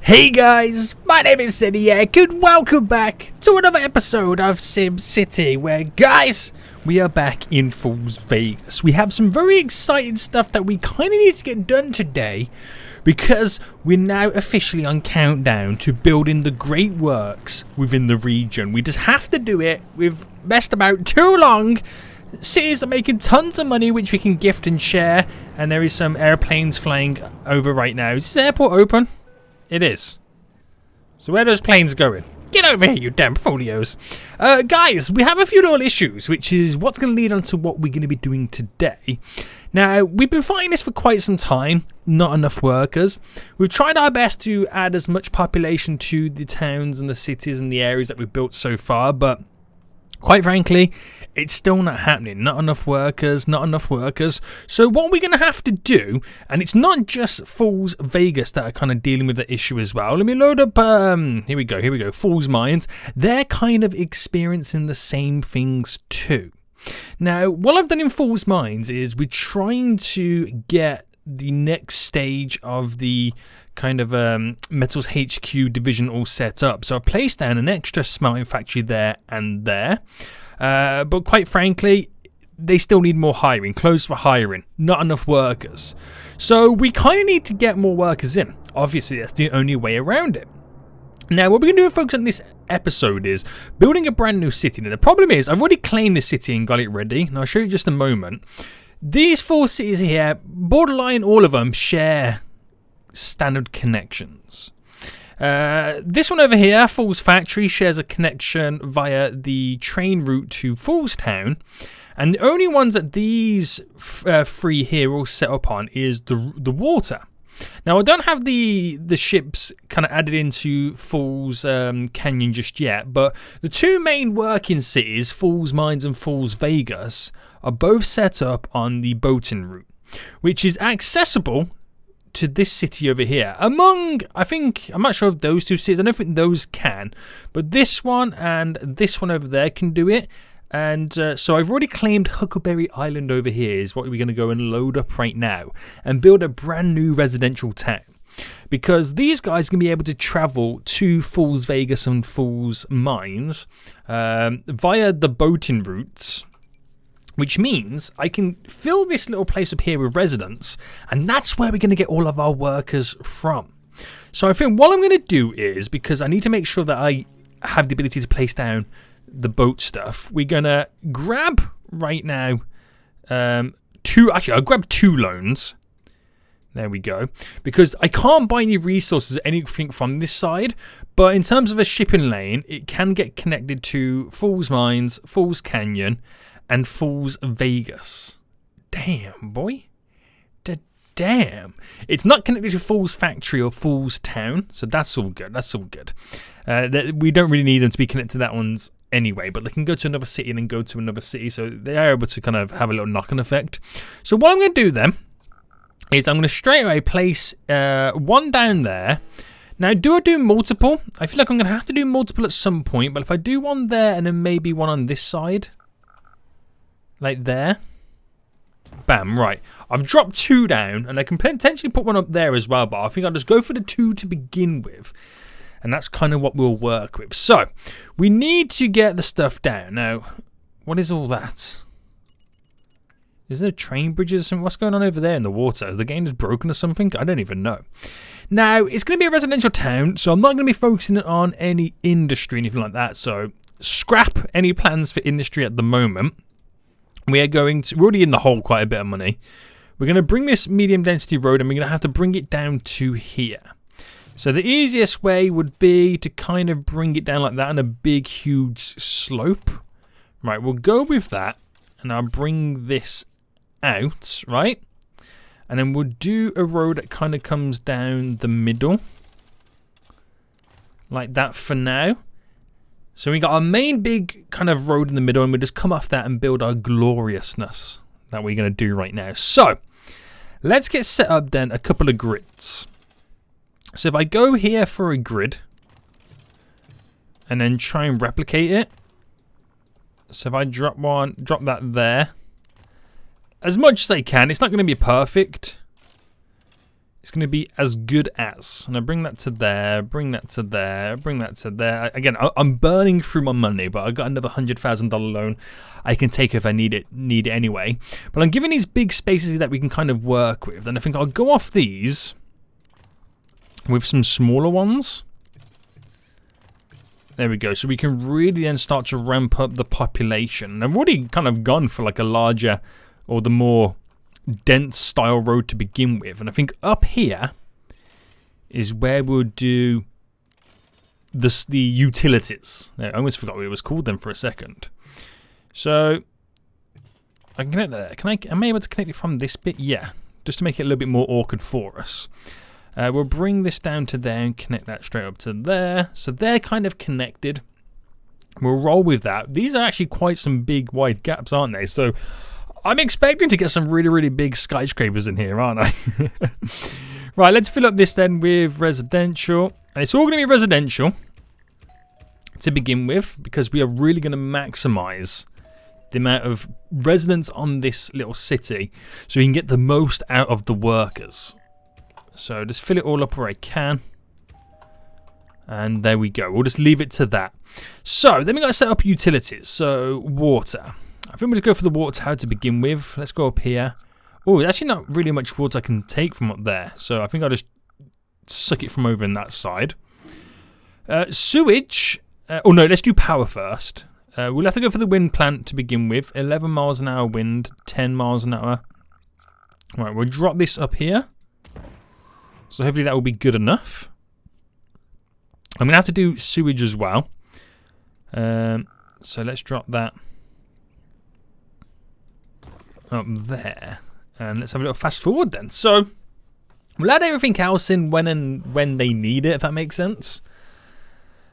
Hey guys, my name is SimCity and welcome back to another episode of SimCity where, guys, we are back in Falls Vegas. We have some very exciting stuff that we kind of need to get done today because we're now officially on countdown to building the great works within the region. We just have to do it. We've messed about too long. Cities are making tons of money which we can gift and share, and there is some airplanes flying over right now. Is this airport open? It is. So where are those planes going? Get over here, you damn folios. Guys, we have a few little issues, which is what's going to lead on to what we're going to be doing today. Now, we've been fighting this for quite some time. Not enough workers. We've tried our best to add as much population to the towns and the cities and the areas that we've built so far, but quite frankly, it's still not happening. Not enough workers, not enough workers. So what we're going to have to do, and it's not just Falls Vegas that are kind of dealing with the issue as well. Let me load up, here we go, Falls Mines. They're kind of experiencing the same things too. Now, what I've done in Falls Mines is we're trying to get the next stage of the kind of Metals HQ division all set up. So I placed down an extra smelting factory there and there. But quite frankly, they still need more hiring, closed for hiring, not enough workers. So we kind of need to get more workers in. Obviously, that's the only way around it. Now, what we're going to do, folks, on this episode is building a brand new city. Now, the problem is, I've already claimed this city and got it ready, and I'll show you in just a moment. These four cities here, borderline all of them, share standard connections. This one over here, Falls Factory, shares a connection via the train route to Falls Town, and the only ones that these three here all set up on is the water. Now, I don't have the ships kind of added into Falls Canyon just yet, but the two main working cities, Falls Mines and Falls Vegas, are both set up on the boating route, which is accessible to this city over here. Among, I'm not sure of those two cities. I don't think those can, but this one and this one over there can do it. And so I've already claimed Huckleberry Island over here is what we're going to go and load up right now and build a brand new residential town. Because these guys can be able to travel to Falls Vegas and Falls Mines via the boating routes, which means I can fill this little place up here with residents, and that's where we're going to get all of our workers from. So I think what I'm going to do is, because I need to make sure that I have the ability to place down the boat stuff, we're going to grab right now I'll grab 2 loans. There we go. Because I can't buy any resources or anything from this side, but in terms of a shipping lane, it can get connected to Falls Mines, Falls Canyon, and Falls Vegas. Damn, boy. Damn. It's not connected to Falls Factory or Falls Town, so that's all good. That's all good. We don't really need them to be connected to that ones anyway, but they can go to another city and then go to another city, so they are able to kind of have a little knock-on effect. So what I'm going to do then is I'm going to straight away place one down there. Now, do I do multiple? I feel like I'm going to have to do multiple at some point, but if I do one there and then maybe one on this side, like there. Bam, right. I've dropped 2 down, and I can potentially put one up there as well, but I think I'll just go for the 2 to begin with. And that's kind of what we'll work with. So, we need to get the stuff down. Now, what is all that? Is there train bridges or something? What's going on over there in the water? Is the game just broken or something? I don't even know. Now, it's going to be a residential town, so I'm not going to be focusing on any industry or anything like that. So, scrap any plans for industry at the moment. We're already in the hole quite a bit of money. We're going to bring this medium density road and we're going to have to bring it down to here. So the easiest way would be to kind of bring it down like that on a big, huge slope. Right, we'll go with that and I'll bring this out, right? And then we'll do a road that kind of comes down the middle. Like that for now. So we got our main big kind of road in the middle and we'll just come off that and build our gloriousness that we're going to do right now. So, let's get set up then a couple of grids. So if I go here for a grid and then try and replicate it. So if I drop that there. As much as I can, it's not going to be perfect. it's going to be as good as. And I bring that to there, bring that to there, bring that to there. Again, I'm burning through my money, but I got another $100,000 loan I can take if I need it anyway. But I'm giving these big spaces that we can kind of work with. And I think I'll go off these with some smaller ones. There we go. So we can really then start to ramp up the population. And I've already kind of gone for like a larger or the more dense style road to begin with. And I think up here is where we'll do the utilities. I almost forgot what it was called then for a second. So I can connect there. Am I able to connect it from this bit? Yeah. Just to make it a little bit more awkward for us. We'll bring this down to there and connect that straight up to there. So they're kind of connected. We'll roll with that. These are actually quite some big wide gaps, aren't they? So I'm expecting to get some really, really big skyscrapers in here, aren't I? Right, let's fill up this then with residential. And it's all going to be residential to begin with, because we are really going to maximize the amount of residents on this little city so we can get the most out of the workers. So just fill it all up where I can. And there we go. We'll just leave it to that. So then we got to set up utilities. So water. I think we'll just go for the water tower to begin with. Let's go up here. Oh, there's actually not really much water I can take from up there. So I think I'll just suck it from over in that side. Sewage. Oh no, let's do power first. We'll have to go for the wind plant to begin with. 11 miles an hour wind. 10 miles an hour. Right, we'll drop this up here. So hopefully that will be good enough. I'm going to have to do sewage as well. So let's drop that up there. And let's have a little fast forward then. So we'll add everything else in when they need it, if that makes sense.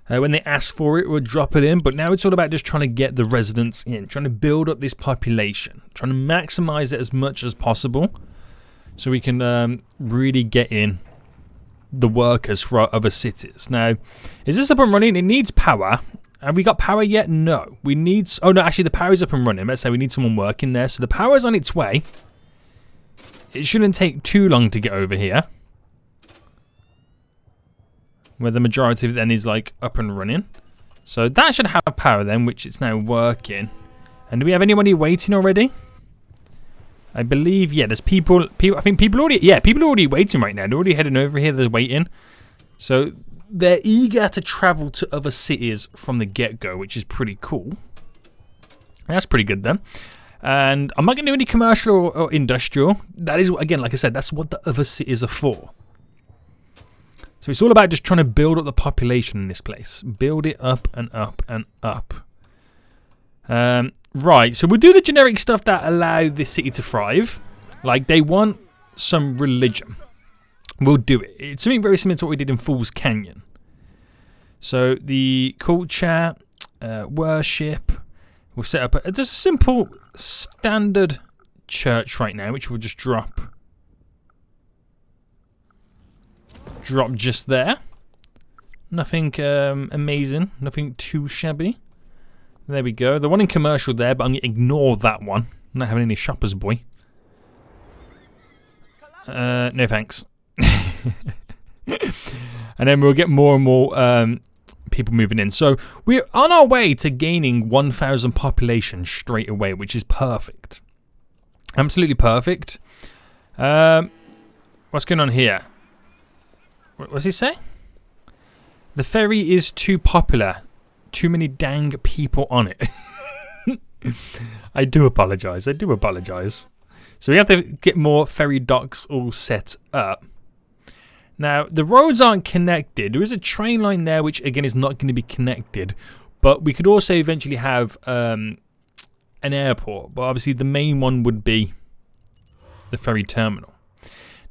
When they ask for it, we'll drop it in. But now it's all about just trying to get the residents in. Trying to build up this population. Trying to maximize it as much as possible. So we can really get in the workers for our other cities. Now, is this up and running? It needs power. Have we got power yet? No. We need... Oh, no, actually, the power is up and running. Let's say we need someone working there. So the power is on its way. It shouldn't take too long to get over here. Where the majority of it then is, like, up and running. So that should have power then, which it's now working. And do we have anybody waiting already? I believe, yeah, there's people, I think people are already waiting right now. They're already heading over here, they're waiting. So they're eager to travel to other cities from the get-go, which is pretty cool. That's pretty good then. And I'm not going to do any commercial or industrial. That is, again, like I said, that's what the other cities are for. So it's all about just trying to build up the population in this place. Build it up and up and up. Right, so we'll do the generic stuff that allow this city to thrive. Like, they want some religion. We'll do it. It's something very similar to what we did in Fool's Canyon. So, the culture, worship. We'll set up just a simple, standard church right now, which we'll just drop. Drop just there. Nothing amazing. Nothing too shabby. There we go. The one in commercial there, but I'm going to ignore that one. I'm not having any shoppers, boy. No thanks. And then we'll get more and more people moving in. So we're on our way to gaining 1,000 population straight away, which is perfect. Absolutely perfect. What's going on here? What does he say? The ferry is too popular. Too many dang people on it. I do apologise. So we have to get more ferry docks all set up. Now, the roads aren't connected. There is a train line there, which again is not going to be connected. But we could also eventually have an airport. But obviously the main one would be the ferry terminal.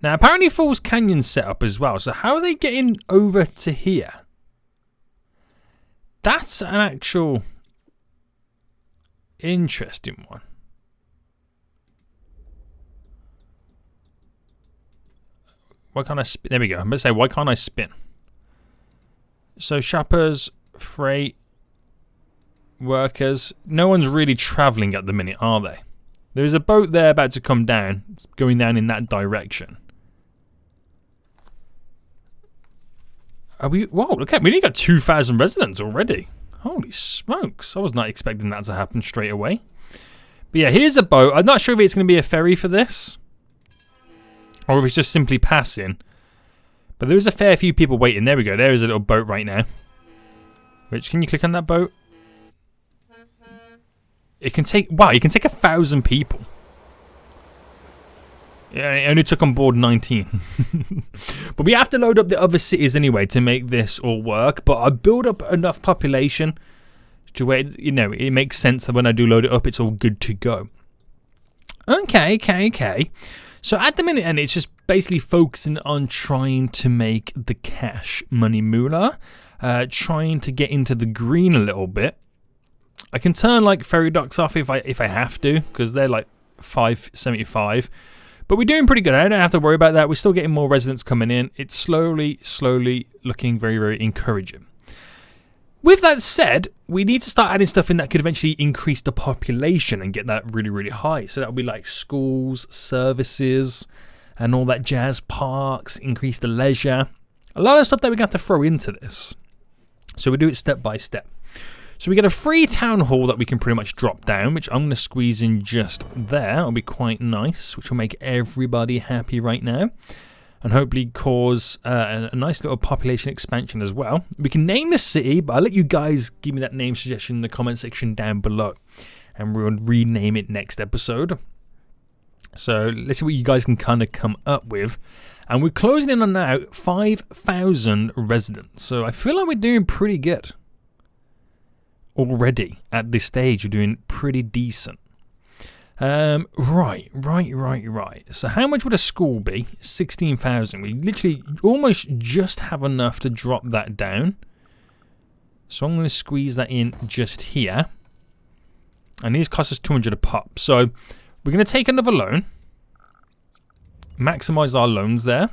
Now, apparently Falls Canyon's set up as well. So how are they getting over to here? That's an actual interesting one. Why can't I spin? There we go. I'm going to say, why can't I spin? So, shoppers, freight, workers. No one's really traveling at the minute, are they? There's a boat there about to come down. It's going down in that direction. Are we? Whoa, look at we only got 2,000 residents already. Holy smokes! I was not expecting that to happen straight away. But yeah, here's a boat. I'm not sure if it's going to be a ferry for this, or if it's just simply passing. But there is a fair few people waiting. There we go. There is a little boat right now. Which, can you click on that boat? It can take, wow, you can take 1,000 people. Yeah, it only took on board 19. But we have to load up the other cities anyway to make this all work. But I build up enough population to where, you know, it makes sense that when I do load it up, it's all good to go. Okay. So at the minute, and it's just basically focusing on trying to make the cash money moolah. Trying to get into the green a little bit. I can turn like ferry docks off if I have to, because they're like 575. But we're doing pretty good. I don't have to worry about that. We're still getting more residents coming in. It's slowly looking very, very encouraging. With that said, we need to start adding stuff in that could eventually increase the population and get that really, really high. So that would be like schools, services, and all that jazz, parks, increase the leisure. A lot of stuff that we're going to have to throw into this. So we do it step by step. So we get a free town hall that we can pretty much drop down, which I'm going to squeeze in just there. It'll be quite nice, which will make everybody happy right now. And hopefully cause a nice little population expansion as well. We can name the city, but I'll let you guys give me that name suggestion in the comment section down below. And we'll rename it next episode. So let's see what you guys can kind of come up with. And we're closing in on now 5,000 residents. So I feel like we're doing pretty good. Already at this stage, we're doing pretty decent. Right. So how much would a school be? 16,000. We literally almost just have enough to drop that down. So I'm going to squeeze that in just here. And these cost us 200 a pop. So we're going to take another loan. Maximize our loans there.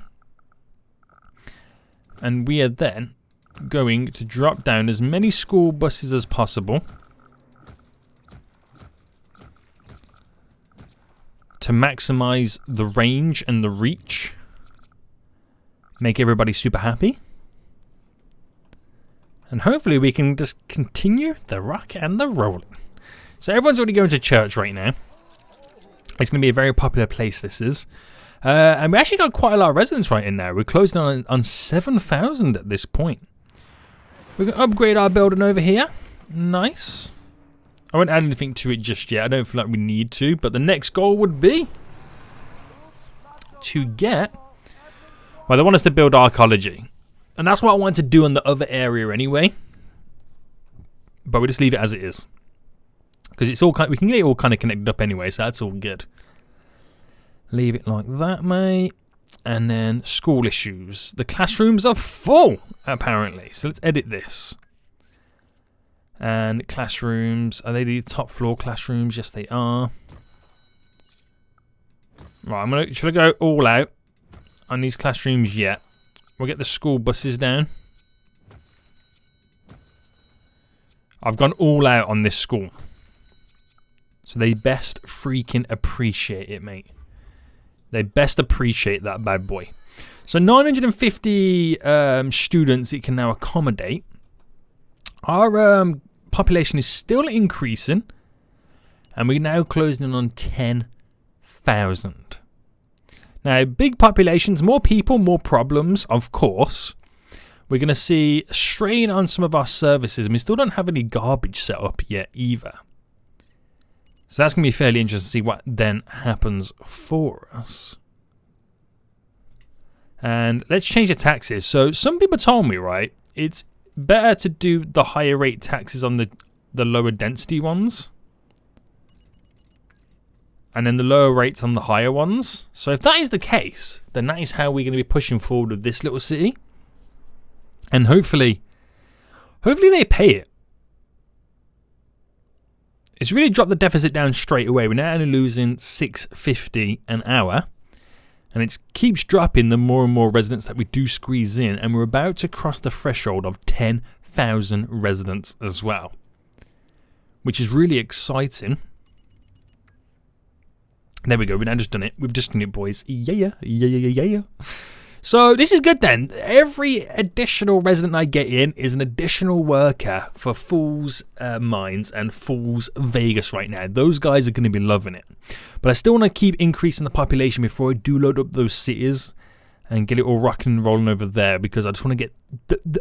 And we are then going to drop down as many school buses as possible to maximize the range and the reach. Make everybody super happy. And hopefully we can just continue the rock and the rolling. So everyone's already going to church right now. It's going to be a very popular place, this is. And we actually got quite a lot of residents right in now. We're closing on 7,000 at this point. We're going to upgrade our building over here. Nice. I won't add anything to it just yet. I don't feel like we need to. But the next goal would be to get... Well, they want us to build archaeology. And that's what I wanted to do in the other area anyway. But we just leave it as it is. Because it's all we can get it all kind of connected up anyway, so that's all good. Leave it like that, mate. And then school issues. The classrooms are full, apparently. So let's edit this. And classrooms. Are they the top floor classrooms? Yes, they are. Right, should I go all out on these classrooms yet? We'll get the school buses down. I've gone all out on this school. So they best freaking appreciate it, mate. They best appreciate that bad boy. So 950 students it can now accommodate. Our population is still increasing. And we're now closing in on 10,000. Now, big populations, more people, more problems, of course. We're going to see strain on some of our services. And we still don't have any garbage set up yet either. So that's going to be fairly interesting to see what then happens for us. And let's change the taxes. So some people told me, right, it's better to do the higher rate taxes on the lower density ones. And then the lower rates on the higher ones. So if that is the case, then that is how we're going to be pushing forward with this little city. And hopefully they pay it. It's really dropped the deficit down straight away. We're now only losing $6.50 an hour. And it keeps dropping the more and more residents that we do squeeze in. And we're about to cross the threshold of 10,000 residents as well. Which is really exciting. There we go. We've now just done it. We've just done it, boys. Yeah. So this is good then. Every additional resident I get in is an additional worker for Fool's Mines and Fool's Vegas right now. Those guys are going to be loving it. But I still want to keep increasing the population before I do load up those cities and get it all rocking and rolling over there, because I just want to get...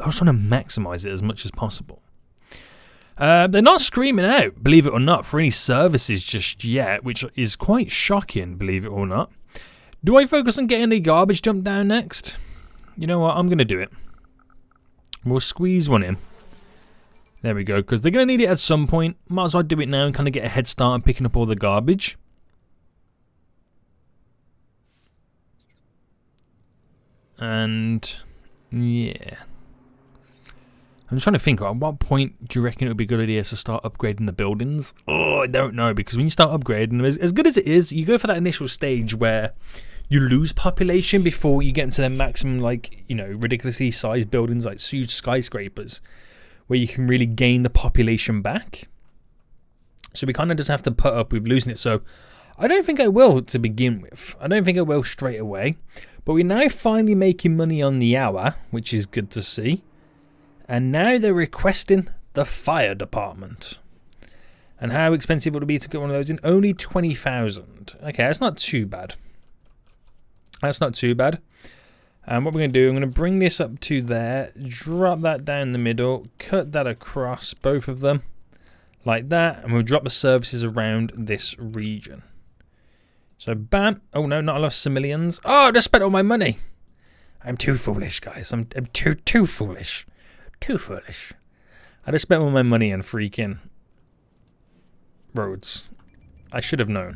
I was trying to maximize it as much as possible. They're not screaming out, believe it or not, for any services just yet, which is quite shocking, believe it or not. Do I focus on getting the garbage dumped down next? You know what? I'm going to do it. We'll squeeze one in. There we go, because they're going to need it at some point. Might as well do it now and kind of get a head start on picking up all the garbage. And, yeah. I'm trying to think, at what point do you reckon it would be a good idea to start upgrading the buildings? Oh, I don't know, because when you start upgrading, as good as it is, you go for that initial stage where you lose population before you get into the maximum, like, you know, ridiculously sized buildings, like huge skyscrapers, where you can really gain the population back. So we kind of just have to put up with losing it. So I don't think I will to begin with. I don't think I will straight away. But we're now finally making money on the hour, which is good to see. And now they're requesting the fire department. And how expensive would it be to get one of those in? Only 20,000. Okay, that's not too bad. That's not too bad. And what we're going to do, I'm going to bring this up to there, drop that down the middle, cut that across both of them, like that, and we'll drop the services around this region. So, bam. Oh, no, not enough civilians. Oh, I just spent all my money. I'm too foolish, guys. I'm too foolish. Too foolish. I just spent all my money on freaking roads. I should have known.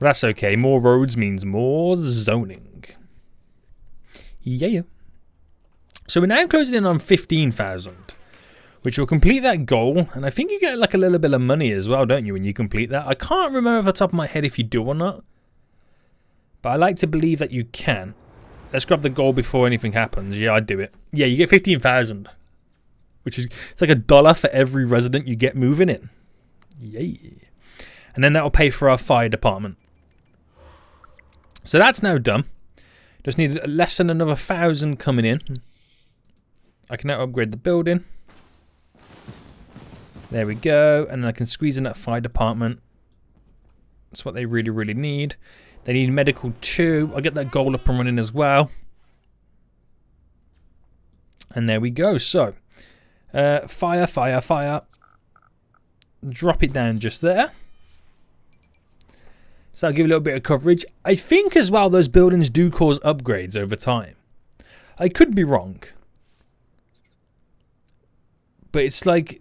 But that's okay. More roads means more zoning. Yeah. So we're now closing in on 15,000, which will complete that goal. And I think you get like a little bit of money as well, don't you, when you complete that? I can't remember off the top of my head if you do or not. But I like to believe that you can. Let's grab the goal before anything happens. Yeah, I'd do it. Yeah, you get 15,000. Which is, it's like $1 for every resident you get moving in. Yay. And then that'll pay for our fire department. So that's now done. Just need less than another 1,000 coming in. I can now upgrade the building. There we go. And then I can squeeze in that fire department. That's what they really, really need. They need medical too. I'll get that goal up and running as well. And there we go. So, fire, fire, fire. Drop it down just there. So I'll give a little bit of coverage. I think as well those buildings do cause upgrades over time. I could be wrong. But it's like,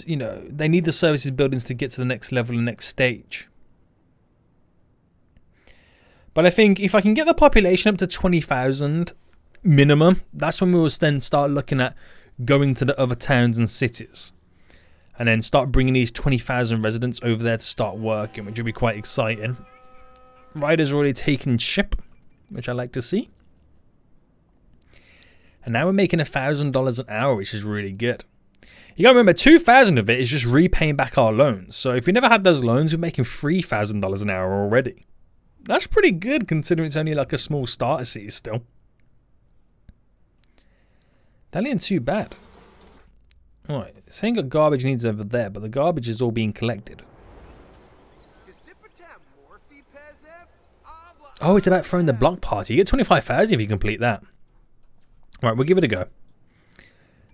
you know, they need the services buildings to get to the next level and next stage. But I think if I can get the population up to 20,000 minimum, that's when we will then start looking at going to the other towns and cities. And then start bringing these 20,000 residents over there to start working, which will be quite exciting. Riders already taken ship, which I like to see. And now we're making $1,000 an hour, which is really good. You gotta remember, 2,000 of it is just repaying back our loans. So if we never had those loans, we're making $3,000 an hour already. That's pretty good considering it's only like a small starter city still. That ain't too bad. Alright, saying got garbage needs over there, but the garbage is all being collected. Oh, it's about throwing the block party. You get 25,000 if you complete that. Alright, we'll give it a go.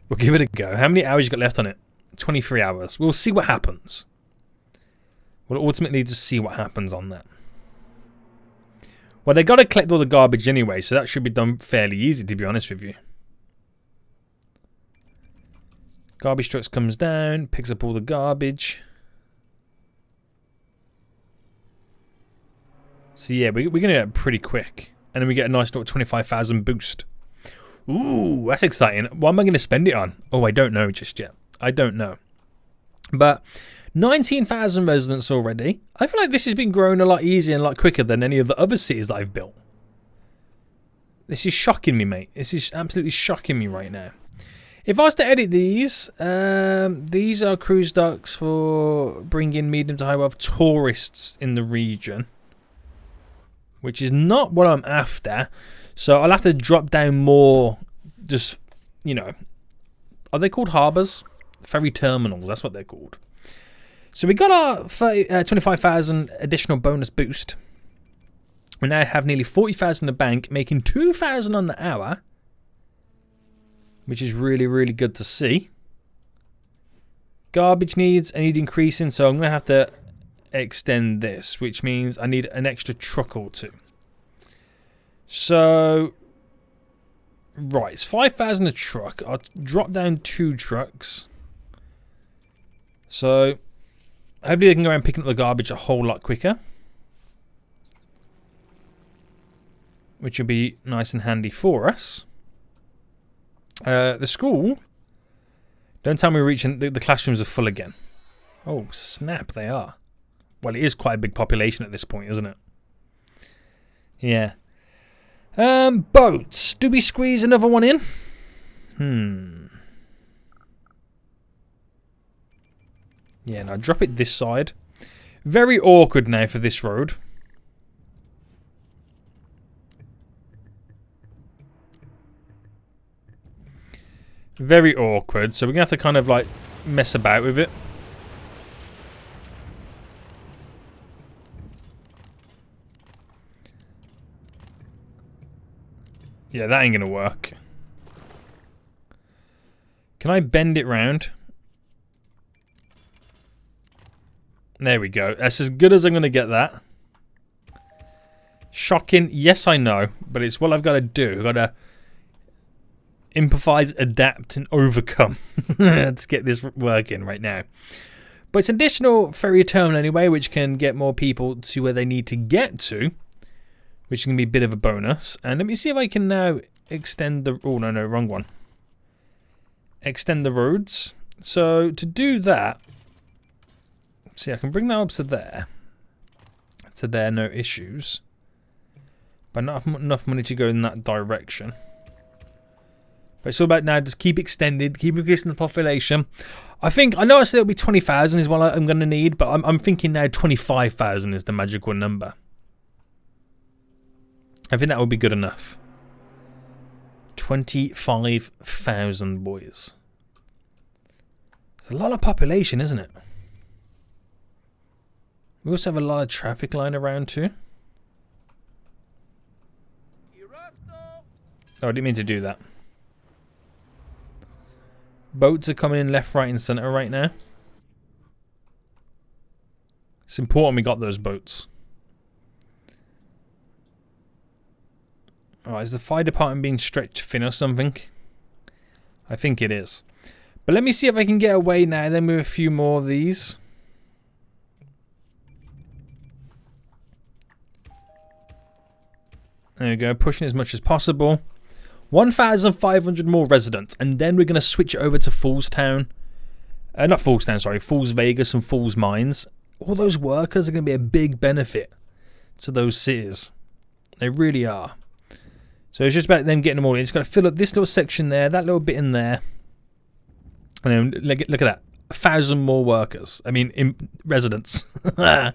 We'll give it a go. How many hours you got left on it? 23 hours. We'll see what happens. We'll ultimately just see what happens on that. Well, they got to collect all the garbage anyway, so that should be done fairly easy, to be honest with you. Garbage trucks comes down, picks up all the garbage. So yeah, we're going to get it pretty quick. And then we get a nice little 25,000 boost. Ooh, that's exciting. What am I going to spend it on? Oh, I don't know just yet. I don't know. But 19,000 residents already. I feel like this has been growing a lot easier and a lot quicker than any of the other cities that I've built. This is shocking me, mate. This is absolutely shocking me right now. If I was to edit these are cruise docks for bringing medium to high wealth tourists in the region. which is not what I'm after. So I'll have to drop down more, just, you know, are they called harbours? Ferry terminals, that's what they're called. So we got our 25,000 additional bonus boost. We now have nearly 40,000 in the bank, making 2,000 on the hour, which is really, really good to see. Garbage needs, I need increasing, so I'm going to have to extend this, which means I need an extra truck or two. So, right, it's 5,000 a truck. I'll drop down 2 trucks. So, hopefully they can go around picking up the garbage a whole lot quicker, which will be nice and handy for us. The school, don't tell me we're reaching, the classrooms are full again. Oh, snap, they are. Well, it is quite a big population at this point, isn't it? Yeah. Boats. Do we squeeze another one in? Yeah, now drop it this side. Very awkward now for this road. Very awkward, so we're going to have to kind of like mess about with it. Yeah, that ain't going to work. Can I bend it round? There we go. That's as good as I'm going to get that. Shocking. Yes, I know, but it's what I've got to do. I've got to improvise, adapt, and overcome. Let's get this working right now. But it's an additional ferry terminal anyway, which can get more people to where they need to get to, which can be a bit of a bonus. And let me see if I can now extend the... Oh, no, wrong one. Extend the roads. So to do that, see, I can bring that up to there. To there, no issues. But not enough money to go in that direction. But it's all about now, just keep extended, keep increasing the population. I know I said it'll be 20,000 is what I'm going to need, but I'm thinking now 25,000 is the magical number. I think that would be good enough. 25,000 boys. It's a lot of population, isn't it? We also have a lot of traffic lying around too. Oh, I didn't mean to do that. Boats are coming in left, right, and centre right now. It's important we got those boats. Alright, is the fire department being stretched thin or something? I think it is. But let me see if I can get away now then with a few more of these. There we go, pushing as much as possible. 1,500 more residents, and then we're going to switch it over to Foolstown. Not Foolstown, sorry, Fools Vegas and Fools Mines. All those workers are going to be a big benefit to those cities. They really are. So it's just about them getting them all in. It's got to fill up this little section there, that little bit in there. And then look at that. 1,000 more workers. I mean, residents. I'm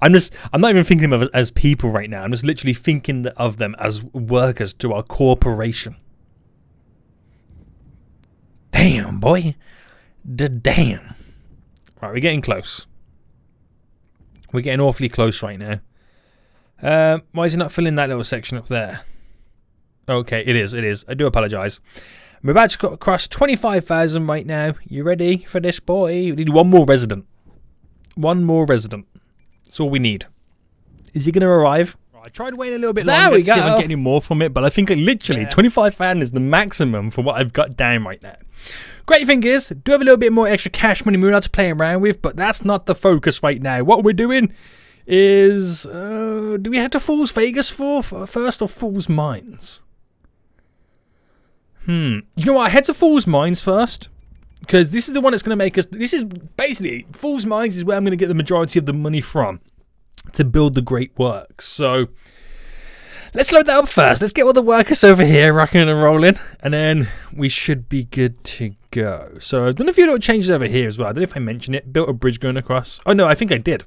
not even thinking of them as people right now. I'm just literally thinking of them as workers to our corporation. Damn, boy. Damn. Right, we're getting close. We're getting awfully close right now. Why is he not filling that little section up there? Okay, it is. I do apologise. We're about to cross 25,000 right now. You ready for this, boy? We need one more resident. One more resident. That's all we need. Is he going to arrive? I tried waiting a little bit longer to see if I can get any more from it, but I think literally 25,000 is the maximum for what I've got down right now. Great thing is, do have a little bit more extra cash money we're allowed to play around with, but that's not the focus right now. What we're doing is... do we head to Fools Vegas first or Fools Mines? You know what? I head to Fools Mines first. Because this is the one that's going to make us... This is basically... Fools Mines is where I'm going to get the majority of the money from. To build the great works. So... Let's load that up first. Let's get all the workers over here rocking and rolling. And then we should be good to go. So I've done a few little changes over here as well. I don't know if I mentioned it. Built a bridge going across. Oh no, I think I did.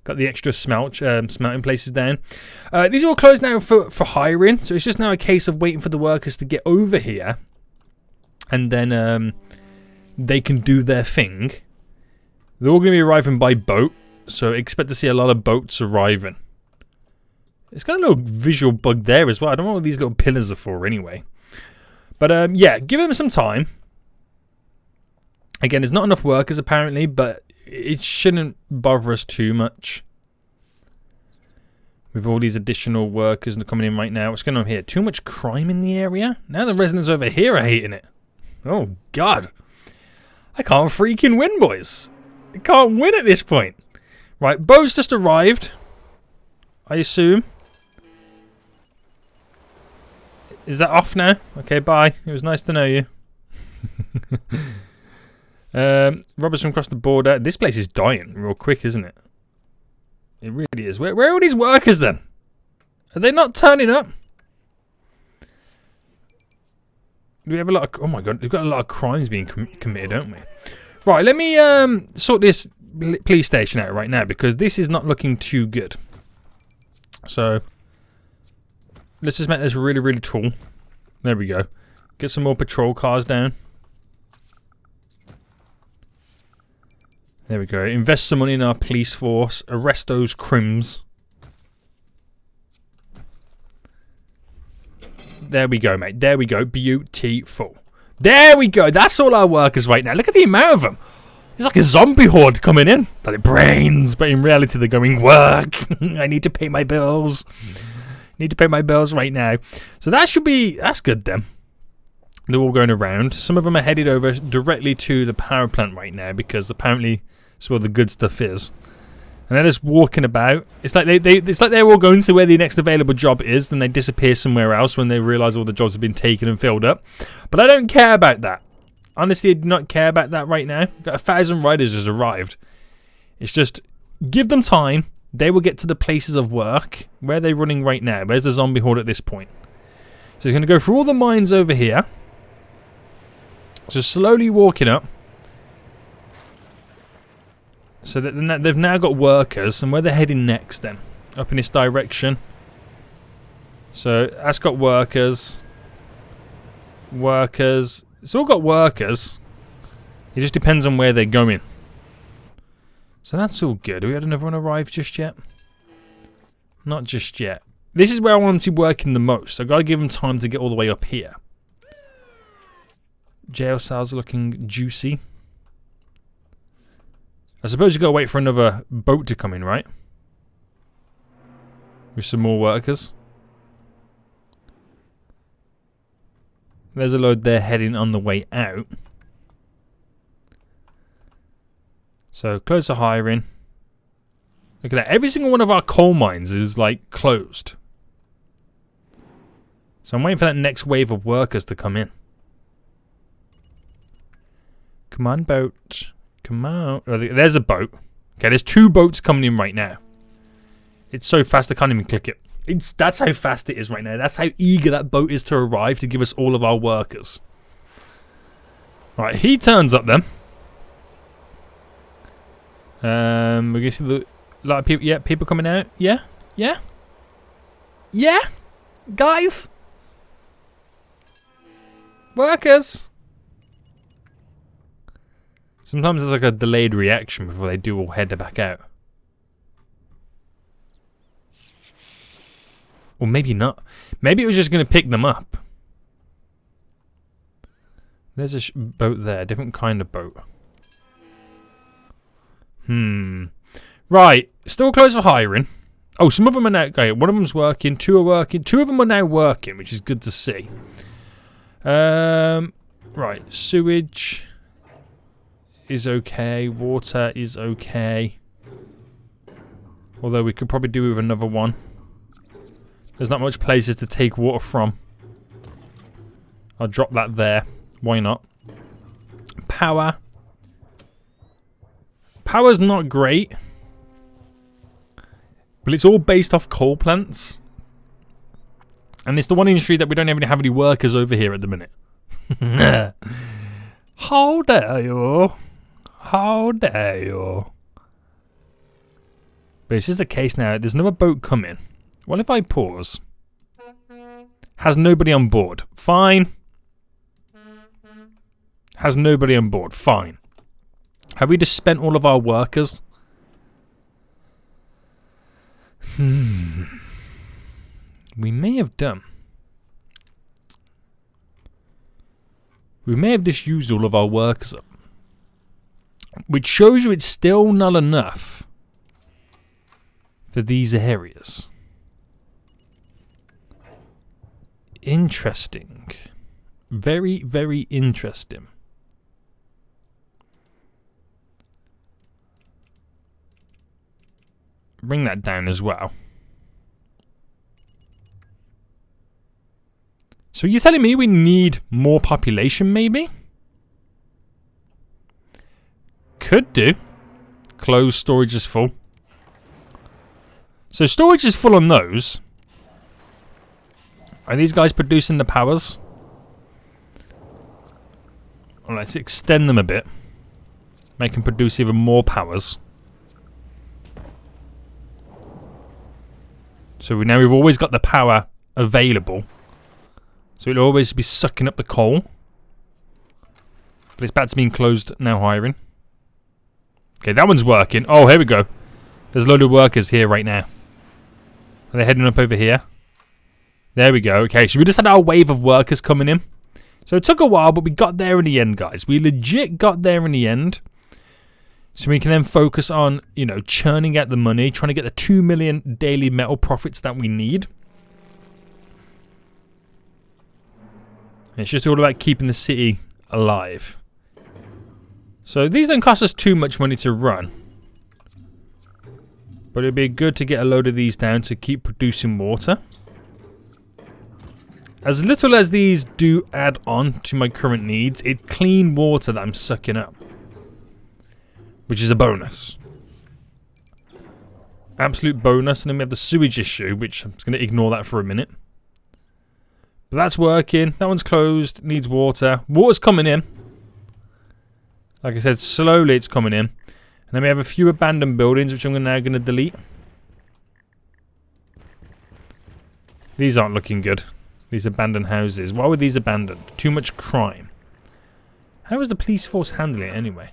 Got the extra smelting places down. These are all closed now for hiring, so it's just now a case of waiting for the workers to get over here, and then they can do their thing. They're all going to be arriving by boat, so expect to see a lot of boats arriving. It's got a little visual bug there as well. I don't know what these little pillars are for anyway. But yeah, give them some time. Again, there's not enough workers apparently, but it shouldn't bother us too much. With all these additional workers coming in right now. What's going on here? Too much crime in the area? Now the residents over here are hating it. Oh, God. I can't freaking win, boys. I can't win at this point. Right, boat's just arrived. I assume. Is that off now? Okay, bye. It was nice to know you. Robbers from across the border. This place is dying real quick, isn't it? It really is. Where are all these workers then? Are they not turning up? Do we have a lot of... Oh my god, we've got a lot of crimes being committed, don't we? Right, let me sort this police station out right now, because this is not looking too good. So, let's just make this really, really tall. There we go. Get some more patrol cars down. There we go. Invest some money in our police force. Arrest those crims. There we go, mate. There we go. Beautiful. There we go. That's all our workers right now. Look at the amount of them. It's like a zombie horde coming in. Like brains, but in reality they're going, work. I need to pay my bills. Need to pay my bills right now. So that should be... That's good then. They're all going around. Some of them are headed over directly to the power plant right now, because apparently that's where the good stuff is. And they're just walking about. It's like it's like they're all going to where the next available job is, then they disappear somewhere else when they realise all the jobs have been taken and filled up. But I don't care about that. Honestly, I do not care about that right now. Got 1,000 riders just arrived. It's just give them time. They will get to the places of work. Where are they running right now? Where's the zombie horde at this point? So he's going to go through all the mines over here. Just slowly walking up. So that they've now got workers, and where they're heading next then? Up in this direction. So that's got workers. Workers. It's all got workers. It just depends on where they're going. So that's all good. Have we had another one arrive just yet? Not just yet. This is where I want them to be working the most. I've got to give them time to get all the way up here. Jail cells are looking juicy. I suppose you've got to wait for another boat to come in, right? With some more workers. There's a load there heading on the way out. So, close to hiring. Look at that. Every single one of our coal mines is, like, closed. So, I'm waiting for that next wave of workers to come in. Come on, boat. Come out. Oh, there's a boat. Okay, there's 2 boats coming in right now. It's so fast I can't even click it. That's how fast it is right now. That's how eager that boat is to arrive to give us all of our workers. Right, he turns up then. We're gonna see a lot of people. Yeah, people coming out. Yeah, yeah, yeah, guys, workers. Sometimes there's like a delayed reaction before they do all head back out. Or maybe not. Maybe it was just going to pick them up. There's a boat there. Different kind of boat. Right. Still closed for hiring. Oh, some of them are now... Okay, one of them's working. 2 are working. 2 of them are now working, which is good to see. Right. Sewage is okay. Water is okay. Although we could probably do with another one. There's not much places to take water from. I'll drop that there. Why not? Power. Power's not great. But it's all based off coal plants. And it's the one industry that we don't even have any workers over here at the minute. How dare you? How dare you? But it's just the case now. There's another boat coming. What if I pause? Has nobody on board? Fine. Has nobody on board? Fine. Have we just spent all of our workers? We may have done. We may have just used all of our workers up. Which shows you it's still not enough for these areas. Interesting. Very, very interesting. Bring that down as well. So you're telling me we need more population, maybe? Could do. Closed, storage is full. So storage is full on those. Are these guys producing the powers? Well, let's extend them a bit. Make them produce even more powers. So we've always got the power available. So it'll always be sucking up the coal. But it's back to being closed, now hiring. Okay, that one's working. Oh, here we go. There's a load of workers here right now. Are they heading up over here? There we go. Okay, so we just had our wave of workers coming in. So it took a while, but we got there in the end, guys. We legit got there in the end. So we can then focus on, you know, churning out the money, trying to get the 2 million daily metal profits that we need. And it's just all about keeping the city alive. So these don't cost us too much money to run. But it'd be good to get a load of these down to keep producing water. As little as these do add on to my current needs, it's clean water that I'm sucking up. Which is a bonus. Absolute bonus. And then we have the sewage issue, which I'm just going to ignore that for a minute. But that's working. That one's closed. Needs water. Water's coming in. Like I said, slowly it's coming in. And then we have a few abandoned buildings, which I'm now going to delete. These aren't looking good. These abandoned houses. Why were these abandoned? Too much crime. How is the police force handling it anyway?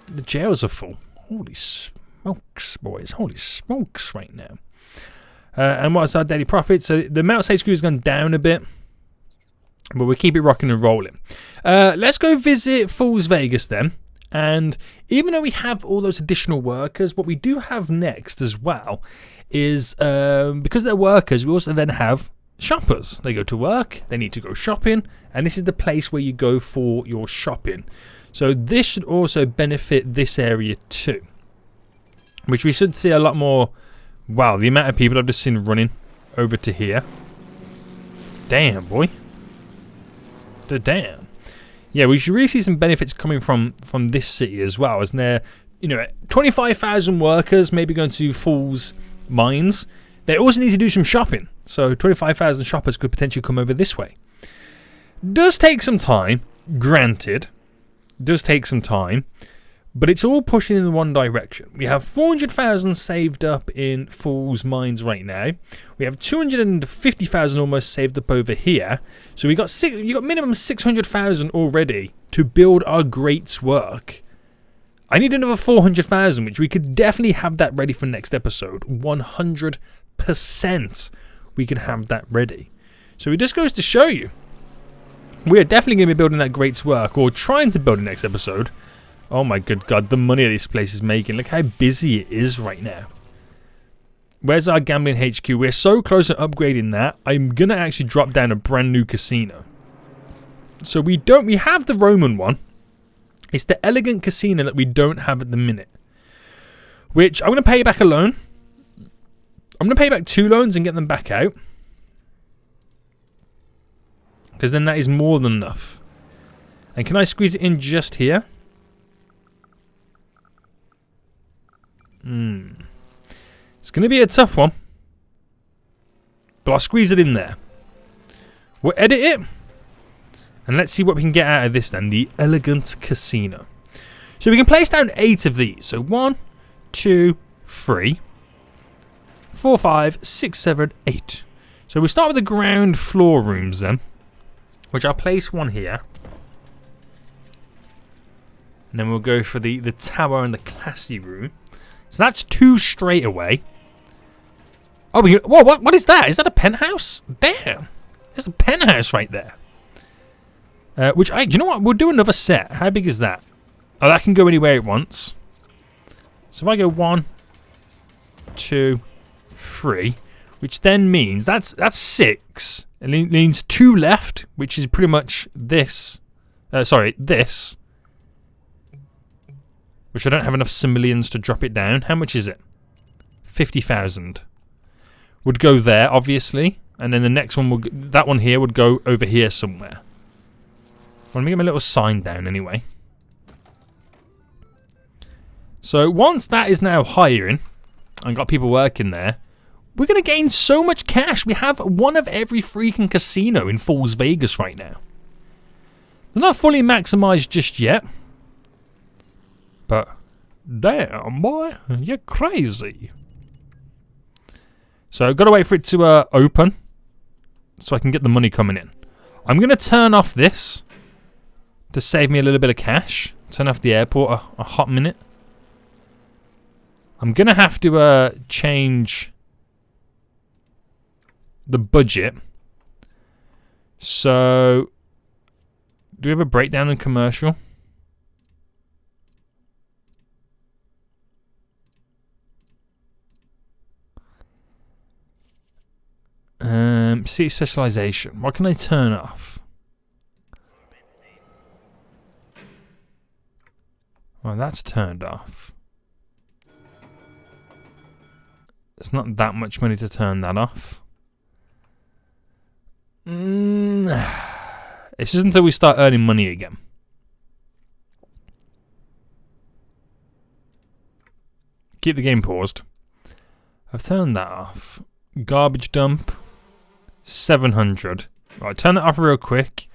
The jails are full. Holy smokes, boys. Holy smokes right now. And what's our daily profit? So the metal safe screw has gone down a bit. But we'll keep it rocking and rolling. Let's go visit Falls Vegas then. And even though we have all those additional workers, what we do have next as well is, because they're workers, we also then have shoppers. They go to work, they need to go shopping, and this is the place where you go for your shopping. So this should also benefit this area too. Which we should see a lot more. Wow, the amount of people I've just seen running over to here. Damn, boy. Damn. Yeah, we should really see some benefits coming from this city as well. Isn't there, 25,000 workers maybe going to Falls Mines. They also need to do some shopping. So 25,000 shoppers could potentially come over this way. Does take some time, granted. Does take some time. But it's all pushing in one direction. We have 400,000 saved up in Falls Mines right now. We have 250,000 almost saved up over here. So you got minimum 600,000 already to build our greats work. I need another 400,000, which we could definitely have that ready for next episode. 100% we can have that ready. So it just goes to show you. We are definitely going to be building that greats work, or trying to build it next episode. Oh my good god, the money this place is making. Look how busy it is right now. Where's our gambling HQ? We're so close to upgrading that. I'm going to actually drop down a brand new casino. So we have the Roman one. It's the elegant casino that we don't have at the minute. Which I'm going to pay back a loan. I'm going to pay back 2 loans and get them back out. Because then that is more than enough. And can I squeeze it in just here? It's going to be a tough one. But I'll squeeze it in there. We'll edit it. And let's see what we can get out of this then. The elegant casino. So we can place down 8 of these. So 1, 2, 3, 4, 5, 6, 7, 8. So we'll start with the ground floor rooms then, which I'll place one here. And then we'll go for the tower and the classy room. So that's 2 straight away. Oh, whoa, what is that? Is that a penthouse? Damn. There's a penthouse right there. You know what? We'll do another set. How big is that? Oh, that can go anywhere it wants. So if I go 1, 2, 3, which then means that's 6. It means 2 left, which is pretty much this. This. Which I don't have enough simoleons to drop it down. How much is it? 50,000. Would go there, obviously. And then the next one, that one here would go over here somewhere. Well, let me get my little sign down anyway. So once that is now hiring, and got people working there, we're going to gain so much cash. We have one of every freaking casino in Falls Vegas right now. They're not fully maximized just yet. But, damn, boy, you're crazy. So I've got to wait for it to open so I can get the money coming in. I'm going to turn off this to save me a little bit of cash. Turn off the airport a hot minute. I'm going to have to change the budget. So, do we have a breakdown in commercial? City specialization. What can I turn off? Well, that's turned off. There's not that much money to turn that off. It's just until we start earning money again. Keep the game paused. I've turned that off. Garbage dump. 700. Right, turn that off real quick.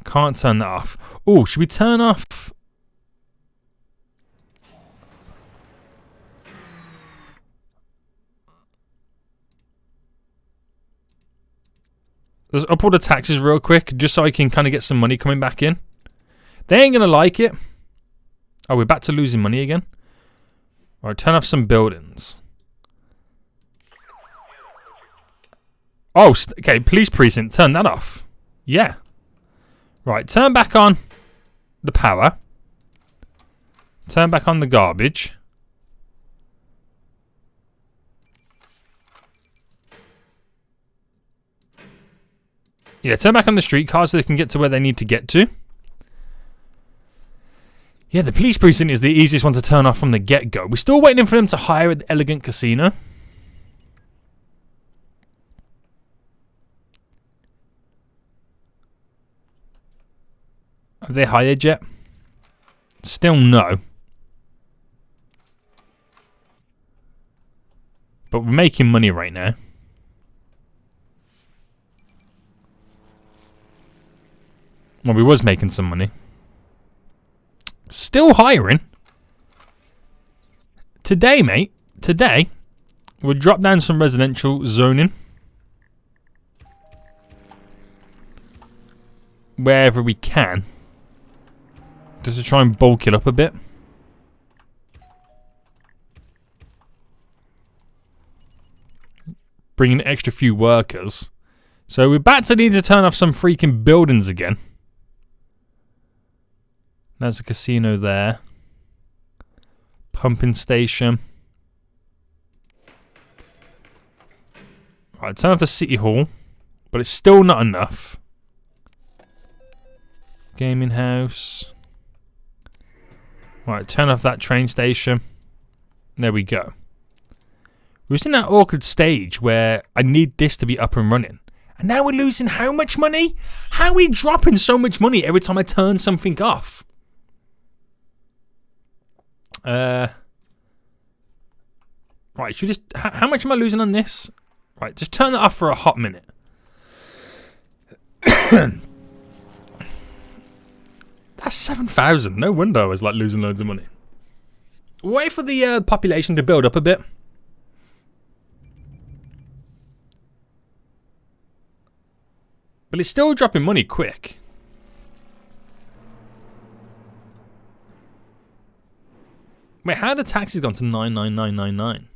Can't turn that off. Oh, should we turn off? Let's up all the taxes real quick, just so I can kind of get some money coming back in. They ain't going to like it. Oh, we're back to losing money again. Alright, turn off some buildings. Oh, okay, police precinct, turn that off. Yeah. Right, turn back on the power. Turn back on the garbage. Yeah, turn back on the streetcars so they can get to where they need to get to. Yeah, the police precinct is the easiest one to turn off from the get-go. We're still waiting for them to hire at the Elegant Casino. Have they hired yet? Still no. But we're making money right now. Well, we was making some money. Still hiring. Today, mate. Today, we'll drop down some residential zoning. Wherever we can. Just to try and bulk it up a bit. Bring in an extra few workers. So we're back to need to turn off some freaking buildings again. There's a casino there. Pumping station. Right, turn off the city hall. But it's still not enough. Gaming house. Right, turn off that train station. There we go. We was in that awkward stage where I need this to be up and running. And now we're losing how much money? How are we dropping so much money every time I turn something off? Right, should we just... How much am I losing on this? Right, just turn that off for a hot minute. That's 7,000. No wonder I was like losing loads of money. Wait for the population to build up a bit. But it's still dropping money quick. Wait, how the taxes gone to 99999?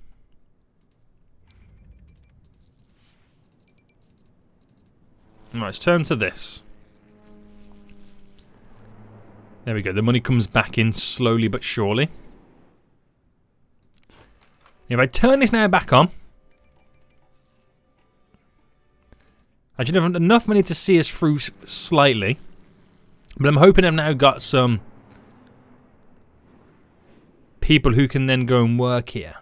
Right, let's turn to this. There we go. The money comes back in slowly but surely. If I turn this now back on, I should have enough money to see us through slightly. But I'm hoping I've now got some people who can then go and work here.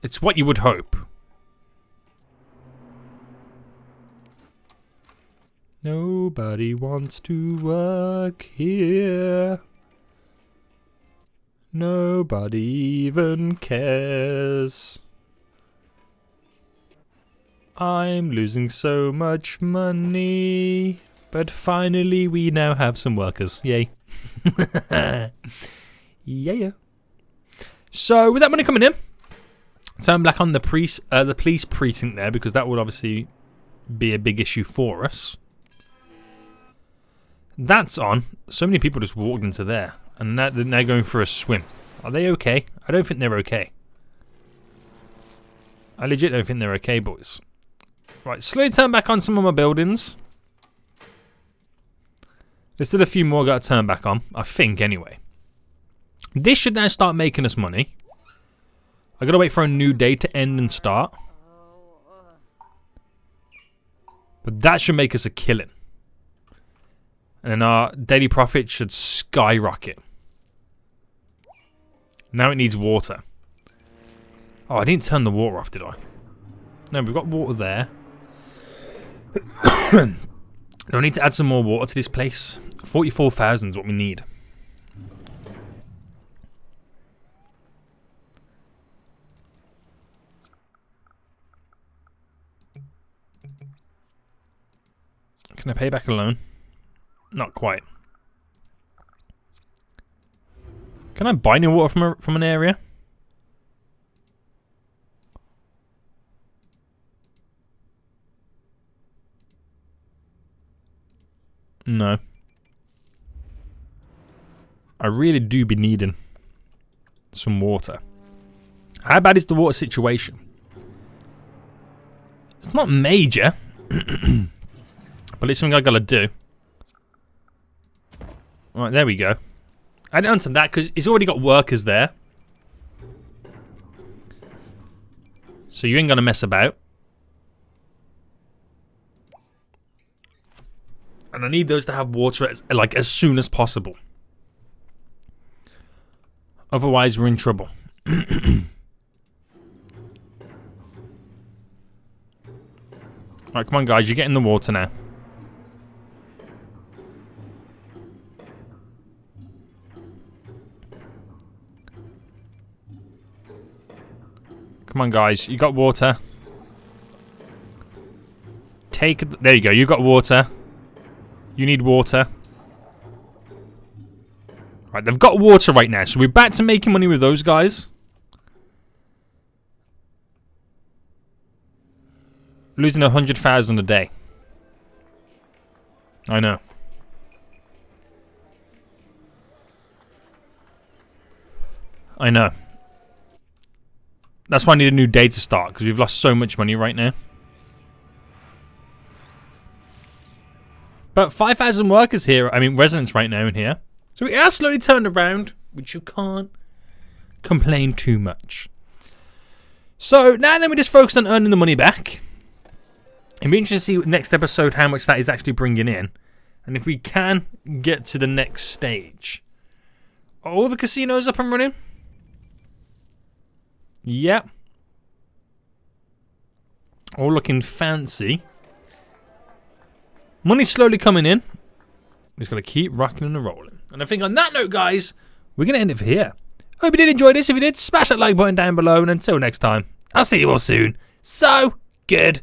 It's what you would hope. Nobody wants to work here. Nobody even cares. I'm losing so much money. But finally we now have some workers. Yay. Yeah. So with that money coming in, turn back on the police precinct there, because that would obviously be a big issue for us. That's on. So many people just walked into there. And now they're going for a swim. Are they okay? I don't think they're okay. I legit don't think they're okay, boys. Right, slowly turn back on some of my buildings. There's still a few more got to turn back on. I think, anyway. This should now start making us money. I gotta wait for a new day to end and start. But that should make us a killing. And then our daily profit should skyrocket. Now it needs water. Oh, I didn't turn the water off, did I? No, we've got water there. Do I need to add some more water to this place? 44,000 is what we need. Can I pay back a loan? Not quite. Can I buy new water from an area? No. I really do be needing some water. How bad is the water situation? It's not major. But it's something I gotta do. Right, there we go. I didn't answer that because it's already got workers there. So you ain't gonna mess about. And I need those to have water as soon as possible. Otherwise we're in trouble. Right, come on guys, you're getting the water now. Come on, guys. You got water. There you go. You got water. You need water. Right, they've got water right now, so we're back to making money with those guys. Losing 100,000 a day. I know. I know. That's why I need a new day to start, because we've lost so much money right now. But 5,000 workers here, I mean residents right now in here. So it has slowly turned around, which you can't complain too much. So now then we just focus on earning the money back. It'll be interesting to see next episode how much that is actually bringing in. And if we can get to the next stage. Are all the casinos up and running? Yep. All looking fancy. Money's slowly coming in. We're just going to keep rocking and rolling. And I think on that note, guys, we're going to end it for here. Hope you did enjoy this. If you did, smash that like button down below. And until next time, I'll see you all soon. So, Good.